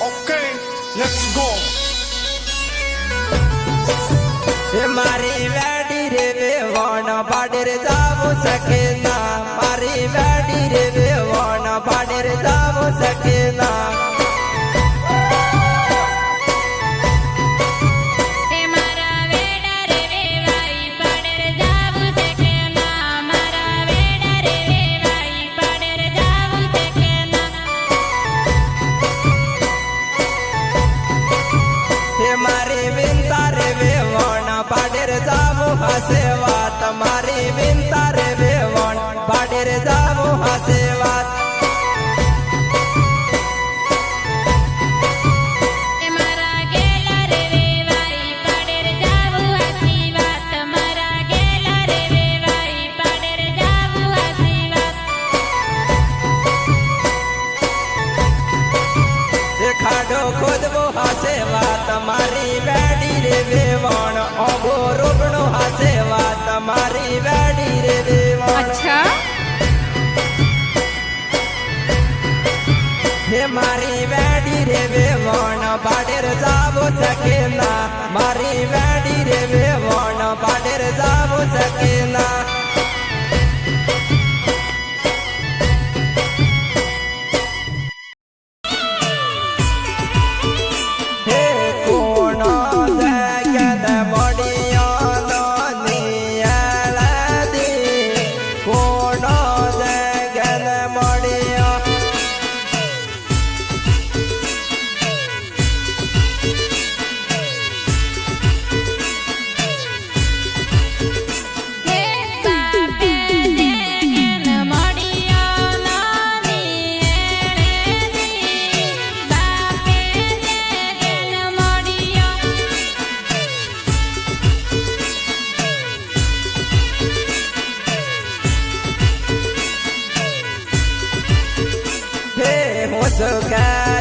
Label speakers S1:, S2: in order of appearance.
S1: Okay, let's go.
S2: मारी वेडी रे वेवण पाडेर जावू सके ना, मारी वेडी रे वेवण पाडेर जावू सके ना। मारी विंता रे वेवण पाडेर जावू हसे वात, मारी विंता रे वेवण पाडेर जावू हसे वात।
S3: मारा गेला रे वेवाई पाडेर जावू हसी वात, मारा गेला रे वेवाई पाडेर जावू हसी वात।
S2: खाडो खोदवो हसे वात, मारी वेडी रे वेवण ओबो रोगणो हसे वात, मारी वेडी रे वेवण।
S3: अच्छा
S2: हे मारी वेडी रे वेवण पाडेर जावू सके ना, मारी वेडी रे वेवण पाडेर जावू सके ना। हे कोण जगत बडिया नियलदी, कोण जगत बडिया।
S3: हे बापे देगन मोडिया नानी हेरेदी, बापे देगन मोडिया।
S2: हे मुस्कान